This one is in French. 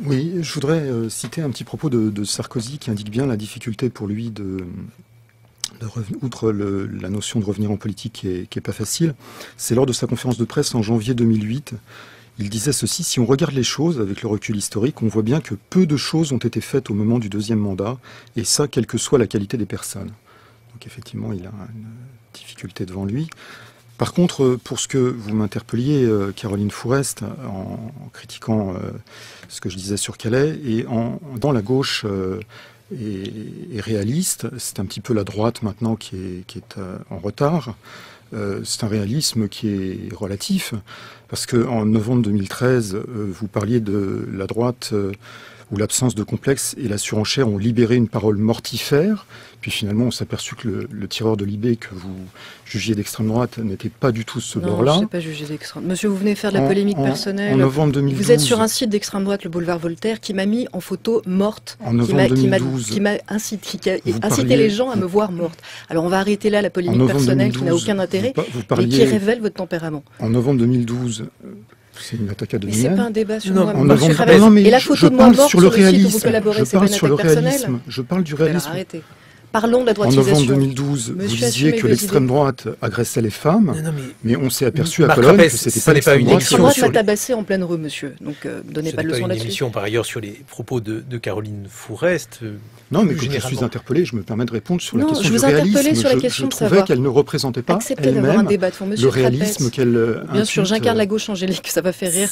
Oui, je voudrais citer un petit propos de Sarkozy qui indique bien la difficulté pour lui outre la notion de revenir en politique qui est pas facile. C'est lors de sa conférence de presse en janvier 2008. Il disait ceci: si on regarde les choses avec le recul historique, on voit bien que peu de choses ont été faites au moment du deuxième mandat, et ça, quelle que soit la qualité des personnes. Donc effectivement, il a une difficulté devant lui. Par contre, pour ce que vous m'interpelliez, Caroline Fourest, en critiquant ce que je disais sur Calais, et dans la gauche est réaliste, c'est un petit peu la droite maintenant qui est en retard. C'est un réalisme qui est relatif, parce qu'en novembre 2013, vous parliez de la droite où l'absence de complexe et la surenchère ont libéré une parole mortifère. Puis finalement, on s'est aperçu que le tireur de Libé que vous jugiez d'extrême droite n'était pas du tout ce bord-là. Non, je ne sais pas juger d'extrême. Monsieur, vous venez faire de la polémique personnelle. En novembre 2012. Vous êtes sur un site d'extrême droite, le boulevard Voltaire, qui m'a mis en photo morte. En novembre 2012. Qui a incité les gens à me voir morte. Alors on va arrêter là la polémique personnelle 2012, qui n'a aucun intérêt et qui révèle votre tempérament. En novembre 2012. C'est une attaque à mais c'est pas un débat sur moi. Et la photo de moi morte sur le site où vous collaborez, c'est pas une attaque personnelle. Je parle du réalisme. Arrêtez. Parlons de la droitisation. En novembre 2012, vous disiez que l'extrême droite agressait les femmes, mais on s'est aperçu à Cologne que c'était pas une émission. L'extrême droite va tabasser en pleine rue, monsieur. Donc donnez pas de leçons là-dessus. Ce n'est pas une émission, par ailleurs, sur les propos de Caroline Fourest. Non, mais quand je suis interpellé, je me permets de répondre sur la question du réalisme. Je vous interpellais sur la question de savoir. Je trouvais qu'elle ne représentait pas elle-même le réalisme qu'elle. Bien sûr, j'incarne la gauche angélique, ça va faire rire.